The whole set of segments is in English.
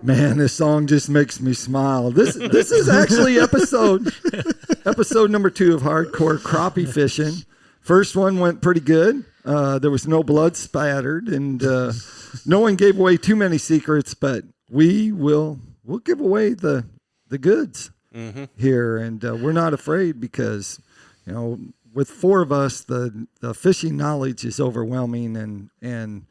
Man, this song just makes me smile. This is actually episode number 2 of Hardcore Crappie Fishing. First one went pretty good. There was no blood spattered, and no one gave away too many secrets. But we'll give away the goods here, and we're not afraid because with 4 of us, the fishing knowledge is overwhelming, and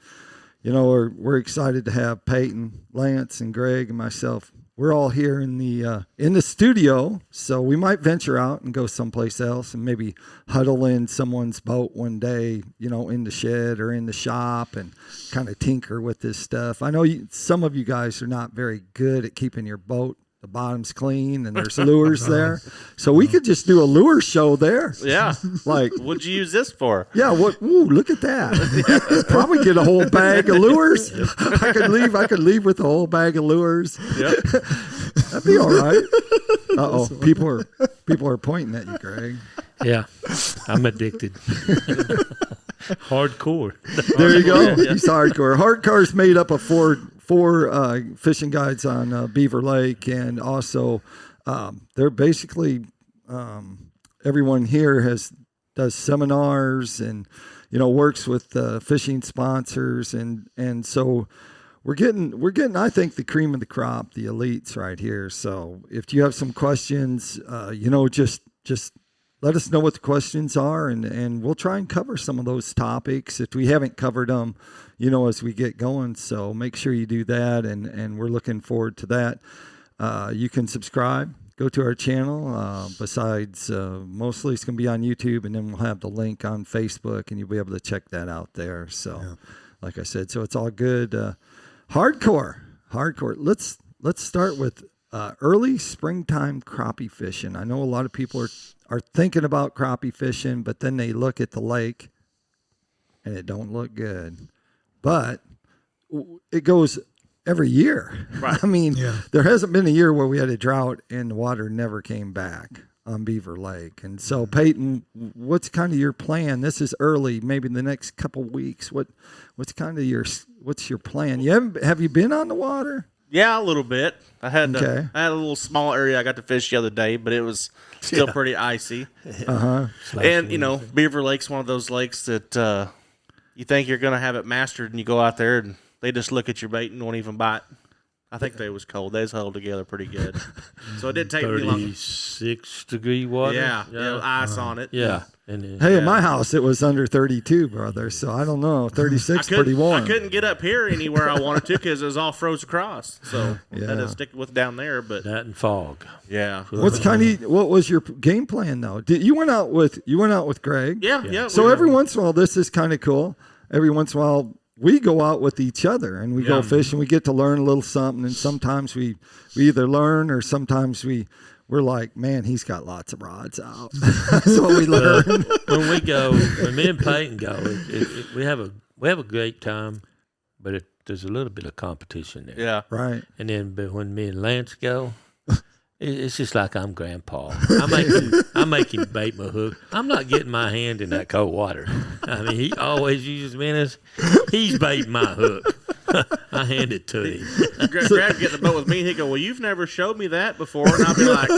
we're excited to have Payton, Lance, and Greg, and myself. We're all here in the studio, so we might venture out and go someplace else and maybe huddle in someone's boat one day, in the shed or in the shop and kind of tinker with this stuff. I know some of you guys are not very good at keeping your boat. The bottom's clean and there's lures there. So we could just do a lure show there. Yeah. Like, what'd you use this for? Yeah. Ooh, look at that. Probably get a whole bag of lures. I could leave with a whole bag of lures. Yep. That'd be all right. Uh-oh. People are pointing at you, Greg. Yeah. I'm addicted. Hardcore. There you go. Yeah. He's hardcore. Hardcore's made up of four fishing guides on Beaver Lake, and also they're basically everyone here does seminars and works with fishing sponsors, and so we're getting I think the cream of the crop, the elites right here. So if you have some questions, just let us know what the questions are, and we'll try and cover some of those topics if we haven't covered them, as we get going. So make sure you do that, and we're looking forward to that. You can subscribe, go to our channel. Besides, mostly it's going to be on YouTube, and then we'll have the link on Facebook, and you'll be able to check that out there. So, like I said, so it's all good. Hardcore. Let's start with early springtime crappie fishing. I know a lot of people are thinking about crappie fishing, but then they look at the lake and it don't look good. But it goes every year. Right. I mean, there hasn't been a year where we had a drought and the water never came back on Beaver Lake. And so, Payton, what's kind of your plan? This is early, maybe in the next couple weeks. What's your plan? Have you been on the water? Yeah, a little bit. I had a little small area I got to fish the other day, but it was still pretty icy. And Beaver Lake's one of those lakes that you think you're going to have it mastered, and you go out there and they just look at your bait and won't even bite. I think they was cold. They was held together pretty good. So it didn't take me long. 36-degree water. Yeah, ice on it. Yeah. Hey, in my house, it was under 32, brother. So I don't know. 36 pretty warm. I couldn't get up here anywhere I wanted to because it was all froze across. So I had to stick with down there. But that and fog. Yeah. What was your game plan though? You went out with Greg? Yeah. So every once in a while, this is kind of cool. Every once in a while, we go out with each other and we go fish and we get to learn a little something. And sometimes we either learn or sometimes we're like, man, he's got lots of rods out. That's what we learn. When me and Payton go, we have a great time, but there's a little bit of competition there. Yeah. Right. And then when me and Lance go, it's just like I'm grandpa. I make him bait my hook. I'm not getting my hand in that cold water. I mean, he always uses me as he's baiting my hook. I hand it to him. Brad would get in the boat with me, and he'd go, well, you've never showed me that before. And I'll be like...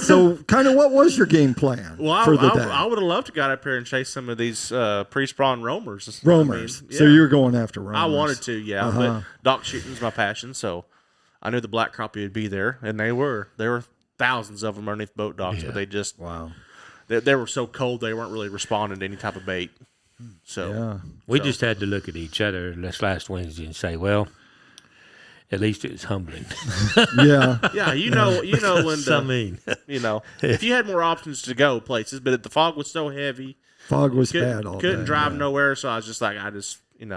So kind of what was your game plan for the day? I would have loved to got up here and chase some of these pre-spawn roamers. Roamers. I mean, so you're going after roamers. I wanted to, but dock shooting is my passion, so I knew the black crappie would be there, and there were thousands of them underneath boat docks, but they just... Wow. They were so cold they weren't really responding to any type of bait. So we just had to look at each other this last Wednesday and say, well, at least it was humbling. Yeah, you know when if you had more options to go places, but the fog was so heavy. Fog was bad all day. Couldn't drive nowhere, so I was just like, you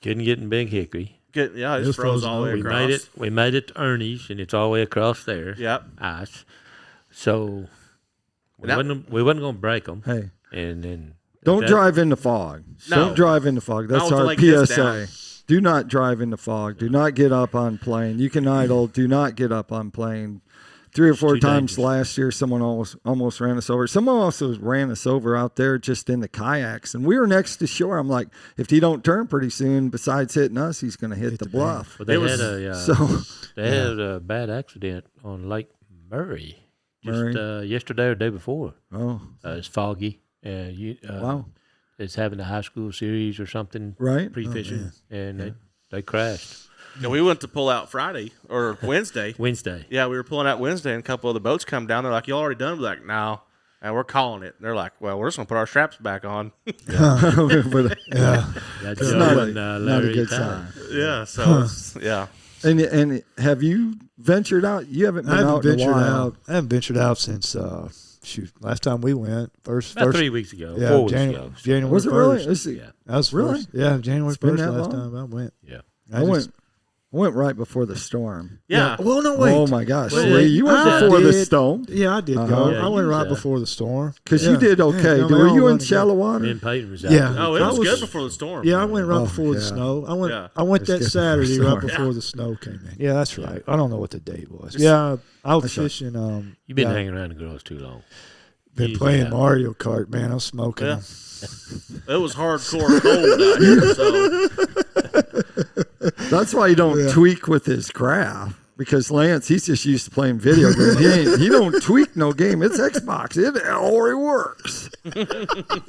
couldn't get in Big Hickory. It just froze all the way across. We made it to Ernie's, and it's all the way across there. Yep. Ice. So we wasn't going to break them. Hey. And then don't drive in the fog. No. Don't drive in the fog. That's our PSA. Do not drive in the fog. Do not get up on plane. You can idle. Do not get up on plane. 3 or 4 too times dangerous. last year, someone almost ran us over. Someone also ran us over out there just in the kayaks, and we were next to shore. I'm like, if he don't turn pretty soon, besides hitting us, he's going to hit the bluff. Well, they had a bad accident on Lake Murray yesterday or the day before. Oh, it's foggy. wow. It's having a high school series or something, Right? pre-fishing, and they crashed. Yeah, we went to pull out Friday or Wednesday. Wednesday. Yeah, we were pulling out Wednesday, and a couple of the boats come down. They're like, "Y'all already done?" We're like, "No," and we're calling it. They're like, "Well, we're just gonna put our straps back on." But, That's it's not a good sign. Yeah. So yeah. And have you ventured out? You haven't been out in a while. I haven't ventured out since last time we went first 3 weeks ago, yeah, 4 weeks ago. January Was it 1st. really? That was really? first. Yeah, January It's been 1st that last long? time I went. Yeah. I went right before the storm. Yeah. Well, no, wait. Oh my gosh! Well, Lee, you went I before the did. storm Yeah, I did Uh-huh. go. Yeah, I went you right was, before the storm. because Yeah. you did okay. Yeah, Were you in running shallow good. water? Me and Payton was out Yeah. there. Oh, it I was was- good before the storm. Yeah, I went right Oh, before the yeah. snow. I went Yeah. that It's good before Saturday the right storm. before the snow came in. Yeah, that's right. I don't know what the date was. Yeah, I was fishing. You've been yeah, hanging around the girls too long. been Usually playing out. Mario Kart, man. I was smoking Yeah. them. It was hardcore cold out here. So That's why you don't tweak with his craft. Because Lance, he's just used to playing video games. He don't tweak no game. It's Xbox. It already works.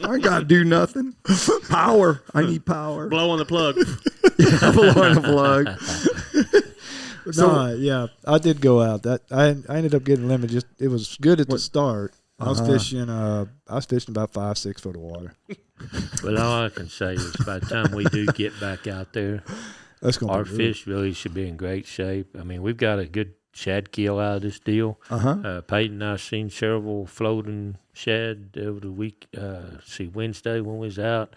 I gotta do nothing. Power. I need power. blow on the plug. Yeah, blowing the plug. No, yeah, I did go out. That I ended up getting limited. Just it was good at the start. I was fishing. I was fishing about 5-6 foot of water. Well, all I can say is by the time we do get back out there, That's gonna our be good. fish really should be in great shape. I mean, we've got a good shad kill out of this deal. Peyton and I seen several floating shad over the week. Wednesday when we was out.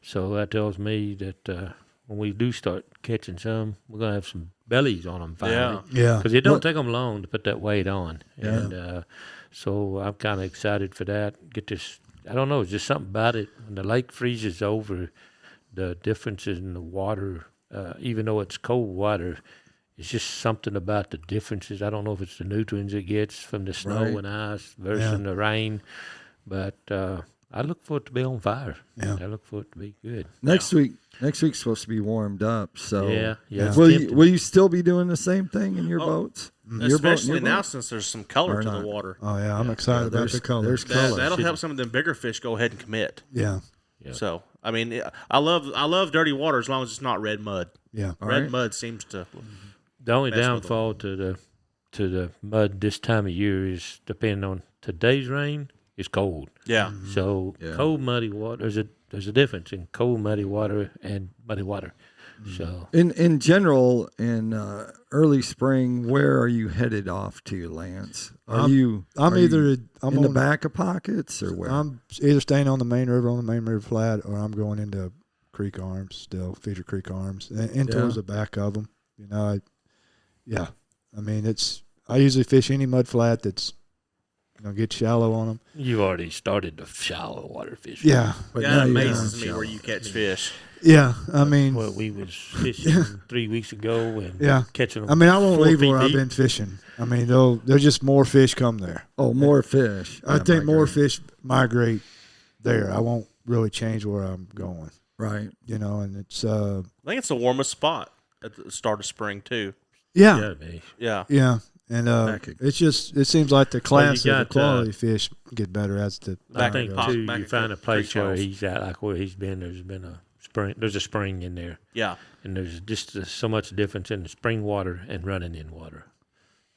So that tells me that when we do start catching some, we're gonna have some bellies on them finally. Yeah. Because it don't take them long to put that weight on. And so I'm kind of excited for that. Get this. I don't know. It's just something about it. When the lake freezes over, the differences in the water. Even though it's cold water, it's just something about the differences. I don't know if it's the nutrients it gets from the snow and ice versus the rain, but I look for it to be on fire. Yeah. I look for it to be good. Next week's supposed to be warmed up. So Yeah. Will you still be doing the same thing in your boats? Your boat, Especially your now boat? since there's some color Or to not. the water. Oh yeah, I'm excited about the color. There's color. That'll help some of them bigger fish go ahead and commit. Yeah. Yeah. So I mean, I love dirty water as long as it's not red mud. Yeah. Red right. mud seems to. The only Mess with downfall to the mud this time of year is depending on today's rain. It's cold. Yeah. So cold muddy water. There's a difference in cold muddy water and muddy water. So In general, in early spring, where are you headed off to, Lance? I'm you in the back of pockets or where? I'm either staying on the main river flat, or I'm going into Creek Arms still, Feeder Creek Arms, and towards the back of them. You know, I mean, I usually fish any mud flat that's get shallow on them. you already started the shallow water fishing. Yeah, But Yeah, now it you're amazes going me where shallow. you catch fish. yeah. I mean, Well, we was fishing 3 weeks ago and catching them. I mean, I won't 4 leave feet where I've deep. been fishing. I mean, there's just more fish come there. Oh, more fish. I Yeah, think more migrate. fish migrate there. I won't really change where I'm going. Right. And it's I think it's the warmest spot at the start of spring too. yeah. Yeah, man. Yeah. And Back at- it seems like the class Well, you of the got, quality fish get better as the I Back think in goes. too. back You in find a creek place where channels. he's at, like where he's been. There's been a spring. There's a spring in there, Yeah. and there's just so much difference in the spring water and running in water.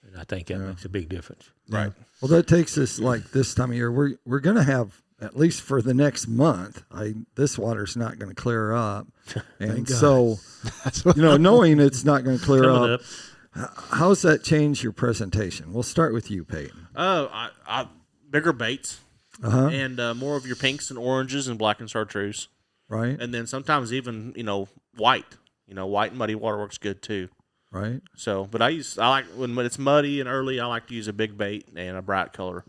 And I think that makes a big difference. Right. Well, that takes us like this time of year. We're going to have, at least for the next month, this water's not going to clear up, and so knowing it's not going to clear Coming up. How's that change your presentation? We'll start with you, Peyton. I bigger baits and more of your pinks and oranges and black and chartreuse, Right. and then sometimes even white. White and muddy water works good too. Right. So, but I like when it's muddy and early. I like to use a big bait and a bright color.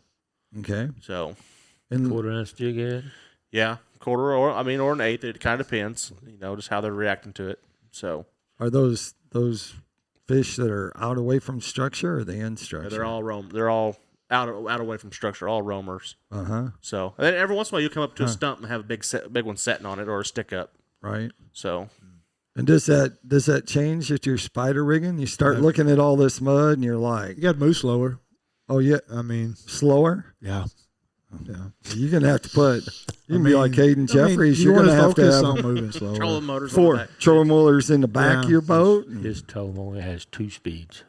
Okay. So, And 1/4 ounce jig head. yeah, quarter or an eighth. It kind of depends. Just how they're reacting to it. So, are those fish that are out away from structure, or they in structure? They're all They're all out away from structure, all roamers. So and then every once in a while you come up to a stump and have a big one setting on it or a stick up. Right. So. And does that change if you're spider rigging? You start looking at all this mud and you're like, you got to move slower. Oh yeah, I mean, slower. Yeah. You're gonna have to put. You can be like Hayden Jeffries. You're gonna have focus to on moving slower. Trolling motors. Trolling motors in the back of your boat. His trolling motor has 2 speeds.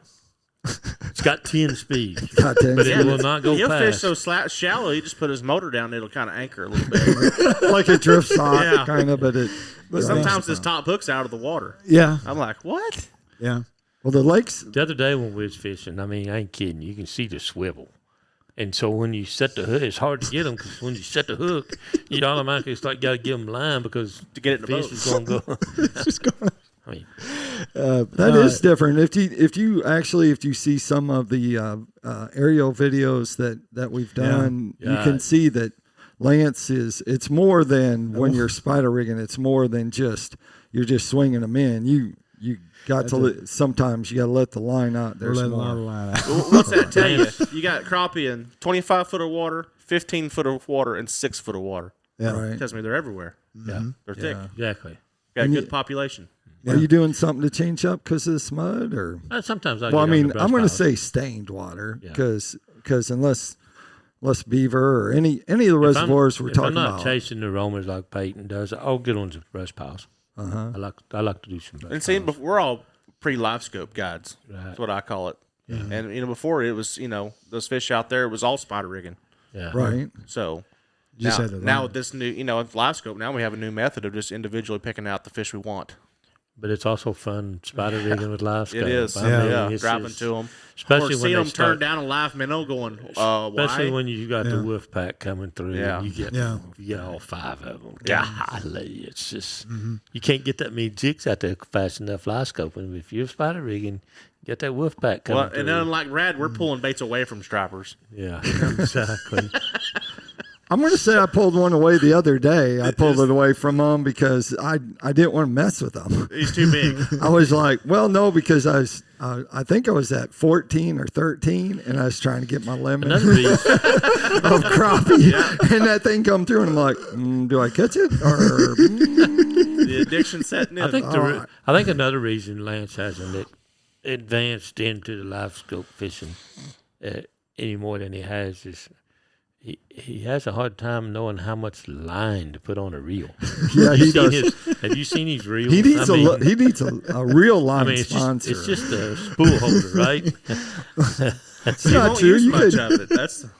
It's got 10 speeds, but it will not go He'll past. fish so shallow, he just put his motor down. It'll kind of anchor a little bit, like a drift sock, kind of. But sometimes his top hook's out of the water. Yeah, I'm like, what? Yeah. Well, the lakes. The other day when we was fishing, I mean, I ain't kidding. You can see the swivel. And so when you set the hook, it's hard to get them because when you set the hook, you automatically got to give them line because to get it in the fish boat. is going to go. It's just going. I mean, that is different. If you see some of the aerial videos that we've done, you can see that Lance it's more than when you're spider rigging. It's more than you're just swinging them in. You got sometimes you got to let the line out. There's more. Line out. What's that tell you? You got crappie in 25 foot of water, 15 foot of water, and 6 foot of water. Yeah, right. It tells me they're everywhere. yeah, They're thick. exactly. Got a good population. Are you doing something to change up because of this mud, or? Sometimes I. Well, I mean, I'm going to to say stained water because unless beaver or any of the reservoirs we're talking about. I'm not chasing the roamers like Payton does. I'll get on the brush piles. I like to do some brush And see, piles. we're all pre-live scope guides. Right. That's what I call it. Yeah. And before it was, those fish out there, it was all spider rigging. Yeah. Right. So Just now with this new, with live scope, now we have a new method of just individually picking out the fish we want. But it's also fun spider rigging with live scope. It is. It's Driving to them. Especially or when see them start, turn down a live minnow going, especially why? when you got the wolf pack coming through. Yeah. You get all 5 of them. Yeah. Golly, it's just, you can't get that many jigs out there fast enough live scoping. If you're spider rigging, get that wolf pack coming through. And then like Brad, we're pulling baits away from stripers. Yeah, exactly. I'm going to say I pulled one away the other day. I pulled it away from him because I didn't want to mess with him. He's too big. I was like, well, no, because I think I was at 14 or 13, and I was trying to get my limit of crappie, and that thing come through, and I'm like, do I catch it or? The addiction setting in. I think another reason Lance hasn't advanced into the live scope fishing any more than he has is. He has a hard time knowing how much line to put on a reel. Yeah, he does. Have you seen his reels? He needs a real line sponsor. It's just a spool holder, right? It's not true. You much of it.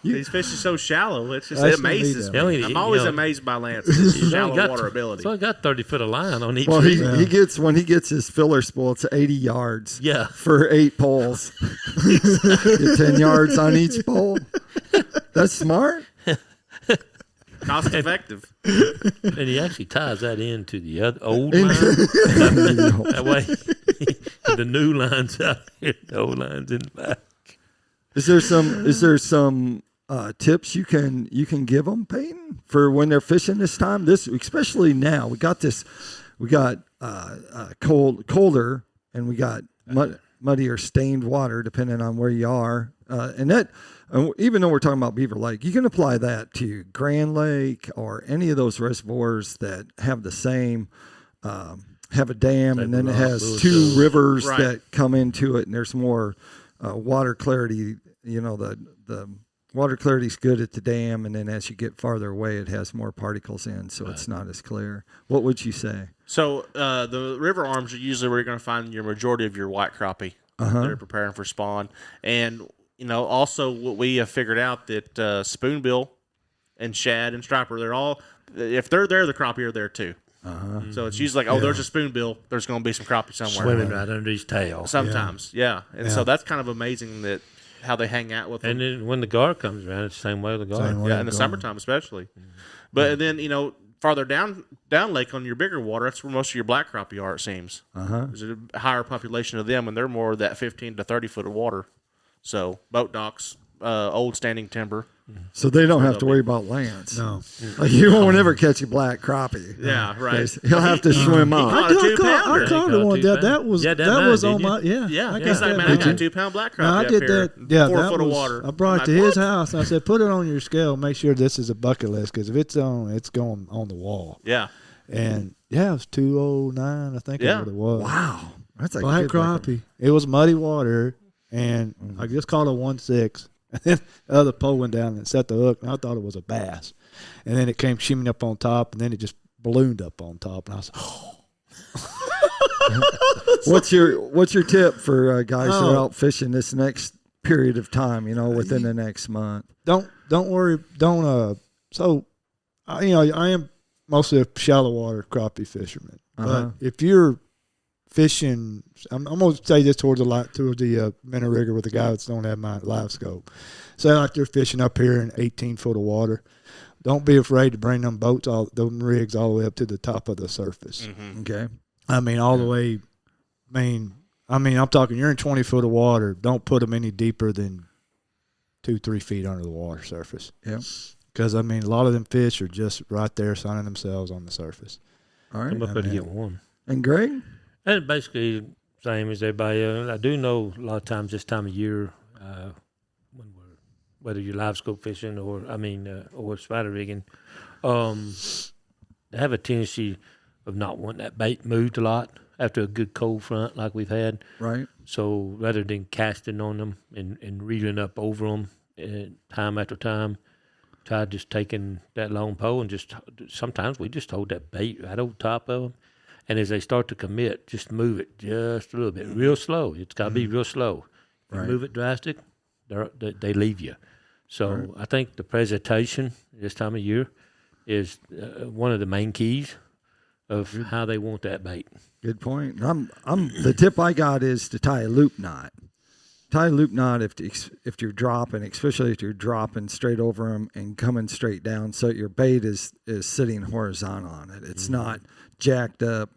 These fish are so shallow. It amazes me. I'm always amazed by Lance's shallow water ability. So I got 30 foot of line on each. Well, when he gets his filler spool, it's 80 yards. Yeah, for 8 poles. Get 10 yards on each pole. That's smart. Cost effective. And he actually ties that into the other old line. That way, the new line's out here, the old line's in the back. Is there some tips you can give them, Payton, for when they're fishing this time? This especially now. We got colder, and we got muddy or stained water, depending on where you are, and that. Even though we're talking about Beaver Lake, you can apply that to Grand Lake or any of those reservoirs that have the same, have a dam, and then it has 2 rivers that come into it, and there's more water clarity. The water clarity is good at the dam, and then as you get farther away, it has more particles in, so it's not as clear. What would you say? So the river arms are usually where you're going to find your majority of your white crappie. They're preparing for spawn, and also what we have figured out that spoonbill and shad and striper, they're all, if they're there, the crappie are there too. So it's usually like, there's a spoonbill, there's going to be some crappie somewhere. Swimming right under his tail. Sometimes, And so that's kind of amazing that how they hang out with them. And then when the gar comes around, it's the same way with the gar. In the summertime especially. But then, farther down lake on your bigger water, that's where most of your black crappie are, it seems. There's a higher population of them, and they're more that 15 to 30 foot of water. So boat docks, old standing timber. So they don't have to worry about Lance. No. Like you won't ever catch a black crappie. Yeah, right. He'll have to swim up. caught a 2-pounder. I caught one that was on my Yeah, I he's got like, man, that. I got a 2-pound black crappie. No, I up did here, that. Yeah, 4 that foot was, of water. I brought it to I'm his like, house. I said, put it on your scale. Make sure this is a bucket list because if it's on, it's going on the wall. Yeah. And yeah, it was 209. I think that's what it was. Wow, that's a Black good crappie. It was muddy water, and I just caught a 1.6. And then the other pole went down and set the hook, and I thought it was a bass. And then it came shimmying up on top, and then it just ballooned up on top, and I was What's your tip for guys who are out fishing this next period of time? You know, within the next month. Don't worry. So, I am mostly a shallow water crappie fisherman. But if you're fishing, I'm going to say this towards the minnow rigger with the guy that don't have my live scope. Say like they're fishing up here in 18 foot of water. Don't be afraid to bring them rigs all the way up to the top of the surface. Mm-hmm. Okay. I mean, all the way. I'm talking. You're in 20 foot of water. Don't put them any deeper than 2-3 feet under the water surface. Yeah. Because a lot of them fish are just right there sunning themselves on the surface. All right. I'm up there to get one. And Greg? And basically, same as everybody else. I do know a lot of times this time of year, whether you're live scope fishing or spider rigging, they have a tendency of not wanting that bait moved a lot after a good cold front like we've had. Right. So rather than casting on them and reeling up over them time after time, try just taking that long pole and sometimes we just hold that bait right over top of them. And as they start to commit, just move it just a little bit, real slow. It's got to be real slow. If you move it drastic, they leave you. So I think the presentation this time of year is one of the main keys of how they want that bait. Good point. The tip I got is to tie a loop knot. Tie a loop knot if you're dropping, especially if you're dropping straight over them and coming straight down, so your bait is sitting horizontal on it. It's not jacked up,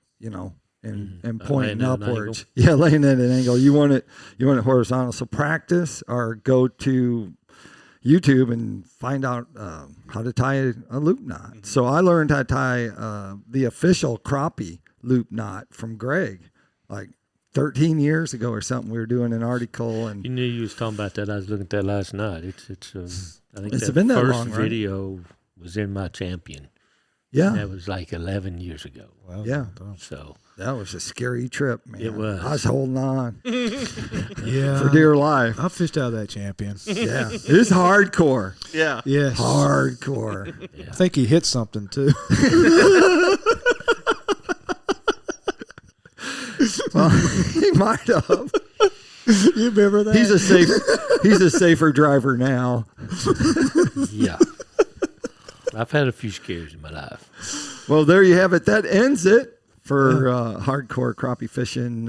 and pointing upwards. Yeah, laying at an angle. You want it horizontal. So practice or go to YouTube and find out how to tie a loop knot. Mm-hmm. So I learned how to tie the official crappie loop knot from Greg, like 13 years ago or something. We were doing an article, and you knew you was talking about that. I was looking at that last night. I think it's been that first long, right? video was in my Champion. Yeah, that was like 11 years ago. Wow. Yeah, so that was a scary trip, man. It was. I was holding on, yeah, for dear life. I fished out of that Champion. Yeah, it's hardcore. Yeah, yes, hardcore. Yeah. I think he hit something too. Well, he might have. You remember that? He's a safer driver now. Yeah. I've had a few scares in my life. Well, there you have it. That ends it for Hardcore Crappie Fishing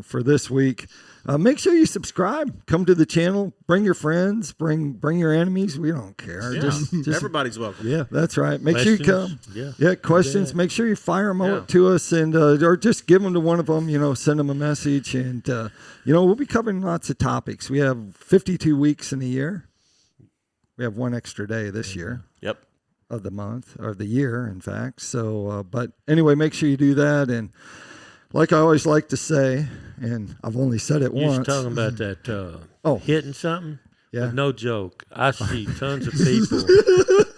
for this week. Make sure you subscribe. Come to the channel. Bring your friends. Bring your enemies. We don't care. Yeah. Just everybody's welcome. Yeah, that's right. Make sure you come. Yeah, questions. Yeah. Make sure you fire them out to us, and or just give them to one of them. Send them a message, and we'll be covering lots of topics. We have 52 weeks in a year. We have one extra day this year. Yep. Of the month or the year, in fact. So, but anyway, make sure you do that. And like I always like to say, and I've only said it once. You're talking about that hitting something? Yeah. But no joke. I see tons of people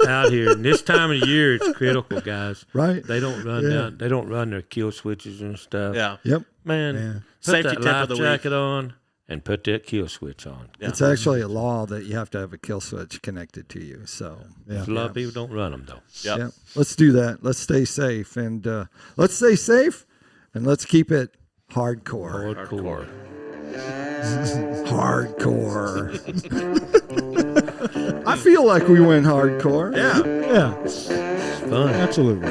out here, and this time of the year, it's critical, guys. Right. They don't run down. They don't run their kill switches and stuff. Yeah. Yep. Man, put Safety that tip life of the jacket week. on and put that kill switch on. Yeah. It's actually a law that you have to have a kill switch connected to you. So a lot of people don't run them, though. Yep. Yeah. Let's do that. Let's stay safe. And let's stay safe, and let's keep it hardcore. Hardcore. Hardcore. I feel like we went hardcore. Yeah. Yeah. It's fun. Absolutely.